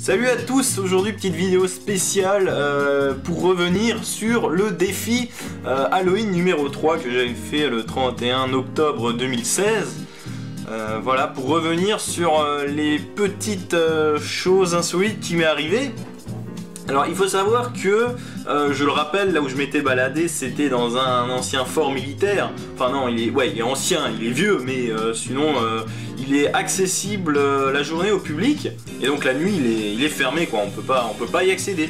Salut à tous, aujourd'hui petite vidéo spéciale pour revenir sur le défi Halloween numéro 3 que j'avais fait le 31 octobre 2016. Voilà, pour revenir sur les petites choses insolites qui m'est arrivé. Alors il faut savoir que, je le rappelle, là où je m'étais baladé, c'était dans un ancien fort militaire. Enfin non, il est ancien, il est vieux, mais sinon il est accessible la journée au public. Et donc la nuit il est fermé, quoi, on peut pas y accéder.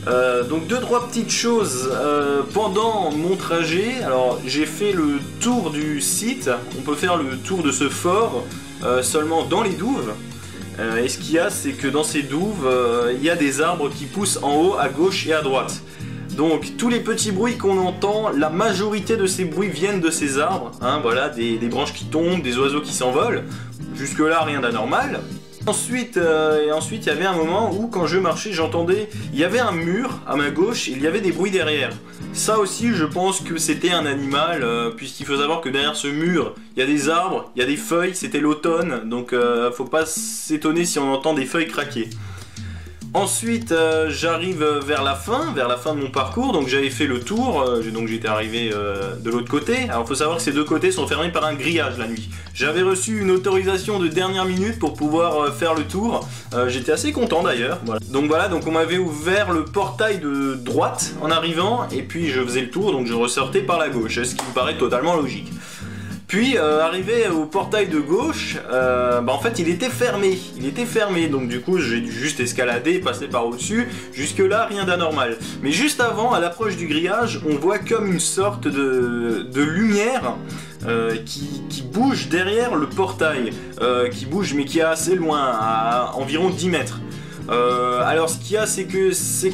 Donc deux trois petites choses pendant mon trajet. Alors j'ai fait le tour du site, on peut faire le tour de ce fort seulement dans les douves. Et ce qu'il y a, c'est que dans ces douves, il y a des arbres qui poussent en haut, à gauche et à droite. Donc tous les petits bruits qu'on entend, la majorité de ces bruits viennent de ces arbres. Hein, voilà, des branches qui tombent, des oiseaux qui s'envolent. Jusque là, rien d'anormal. Ensuite, il y avait un moment où, quand je marchais, j'entendais, il y avait un mur à ma gauche et il y avait des bruits derrière. Ça aussi, je pense que c'était un animal, puisqu'il faut savoir que derrière ce mur, il y a des arbres, il y a des feuilles, c'était l'automne, donc faut pas s'étonner si on entend des feuilles craquer. Ensuite, j'arrive vers la fin de mon parcours, donc j'avais fait le tour, donc j'étais arrivé de l'autre côté. Alors il faut savoir que ces deux côtés sont fermés par un grillage la nuit. J'avais reçu une autorisation de dernière minute pour pouvoir faire le tour, j'étais assez content d'ailleurs. Voilà. Donc on m'avait ouvert le portail de droite en arrivant, et puis je faisais le tour, donc je ressortais par la gauche, ce qui me paraît totalement logique. Puis arrivé au portail de gauche, en fait il était fermé, donc du coup j'ai dû juste escalader, passer par au-dessus, jusque là rien d'anormal. Mais juste avant, à l'approche du grillage, on voit comme une sorte de lumière qui bouge derrière le portail, qui bouge mais qui est assez loin, à environ 10 mètres. Alors ce qu'il y a, c'est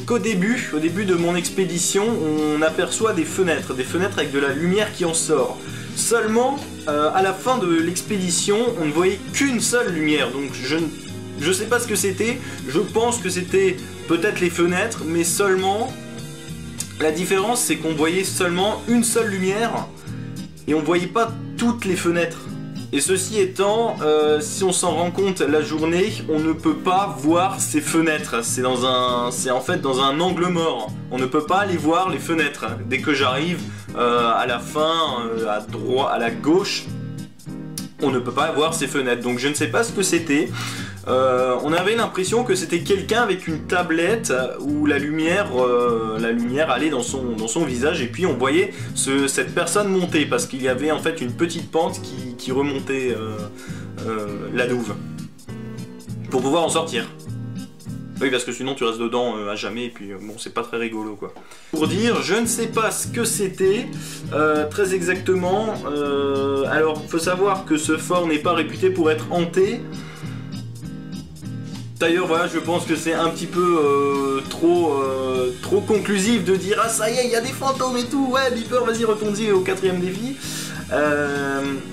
qu'au début de mon expédition, on aperçoit des fenêtres avec de la lumière qui en sort. Seulement, à la fin de l'expédition, on ne voyait qu'une seule lumière, donc je sais pas ce que c'était, je pense que c'était peut-être les fenêtres, mais seulement, la différence c'est qu'on voyait seulement une seule lumière, et on voyait pas toutes les fenêtres. Et ceci étant, si on s'en rend compte la journée, on ne peut pas voir ces fenêtres. C'est en fait dans un angle mort. On ne peut pas aller voir les fenêtres. Dès que j'arrive à la fin, à droite, à la gauche, on ne peut pas voir ces fenêtres. Donc je ne sais pas ce que c'était. On avait l'impression que c'était quelqu'un avec une tablette où la lumière allait dans son visage, et puis on voyait cette personne monter parce qu'il y avait en fait une petite pente qui remontait la douve pour pouvoir en sortir. Oui, parce que sinon tu restes dedans à jamais, et puis bon, c'est pas très rigolo, quoi. Pour dire, je ne sais pas ce que c'était très exactement. Alors, faut savoir que ce fort n'est pas réputé pour être hanté. D'ailleurs, voilà, je pense que c'est un petit peu trop conclusif de dire « Ah, ça y est, il y a des fantômes et tout, ouais, Beeper, vas-y, retourne-y au 4e défi ».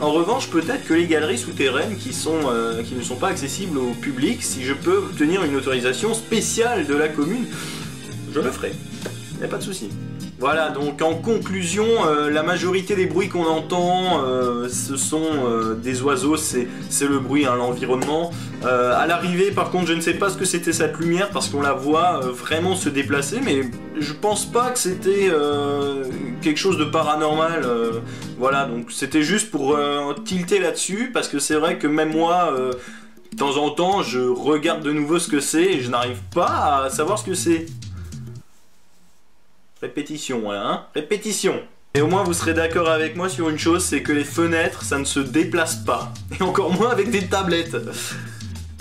En revanche, peut-être que les galeries souterraines qui ne sont pas accessibles au public, si je peux obtenir une autorisation spéciale de la commune, je le ferai, il n'y a pas de souci. Voilà, donc en conclusion, la majorité des bruits qu'on entend, ce sont des oiseaux, c'est le bruit, hein, l'environnement. À l'arrivée, par contre, je ne sais pas ce que c'était cette lumière, parce qu'on la voit vraiment se déplacer, mais je pense pas que c'était quelque chose de paranormal. Voilà, donc c'était juste pour tilter là-dessus, parce que c'est vrai que même moi, de temps en temps, je regarde de nouveau ce que c'est, et je n'arrive pas à savoir ce que c'est. Répétition, hein, répétition. Et au moins vous serez d'accord avec moi sur une chose, c'est que les fenêtres, ça ne se déplace pas. Et encore moins avec des tablettes.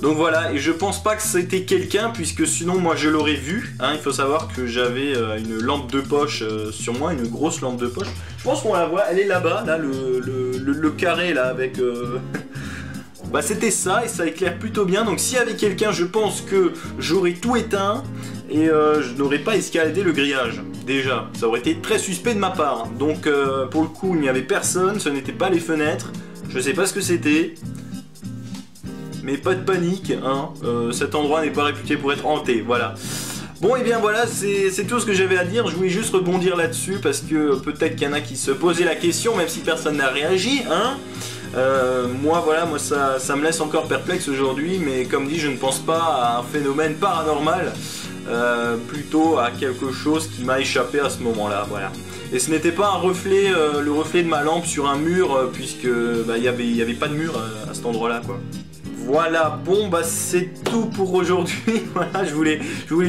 Donc voilà, et je pense pas que c'était quelqu'un, puisque sinon moi je l'aurais vu. Hein, il faut savoir que j'avais une lampe de poche sur moi, une grosse lampe de poche. Je pense qu'on la voit, elle est là-bas, là, le carré là avec... Bah c'était ça, et ça éclaire plutôt bien. Donc s'il y avait quelqu'un, je pense que j'aurais tout éteint, et je n'aurais pas escaladé le grillage. Déjà, ça aurait été très suspect de ma part. Donc pour le coup, il n'y avait personne, ce n'était pas les fenêtres. Je sais pas ce que c'était. Mais pas de panique, hein. Cet endroit n'est pas réputé pour être hanté, voilà. Bon, et bien voilà, c'est tout ce que j'avais à dire. Je voulais juste rebondir là-dessus, parce que peut-être qu'il y en a qui se posaient la question, même si personne n'a réagi, hein. Moi voilà, ça me laisse encore perplexe aujourd'hui, mais comme dit, je ne pense pas à un phénomène paranormal, plutôt à quelque chose qui m'a échappé à ce moment-là, voilà. Et ce n'était pas un reflet, le reflet de ma lampe sur un mur, puisque il y avait pas de mur à cet endroit-là, quoi. Voilà, bon bah c'est tout pour aujourd'hui. Voilà, je voulais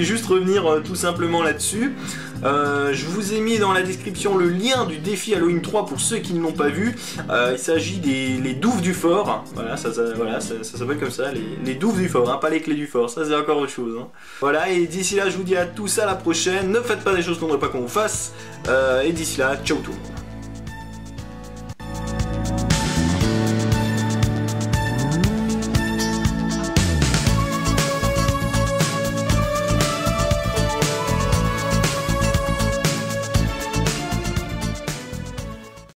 juste revenir tout simplement là-dessus. Je vous ai mis dans la description le lien du défi Halloween 3 pour ceux qui ne l'ont pas vu. Il s'agit des douves du fort. Voilà, ça s'appelle comme ça, les douves du fort, hein, pas les clés du fort, ça c'est encore autre chose. Hein. Voilà, et d'ici là je vous dis à tous à la prochaine. Ne faites pas des choses qu'on ne voudrait pas qu'on vous fasse. Et d'ici là, ciao tout le monde.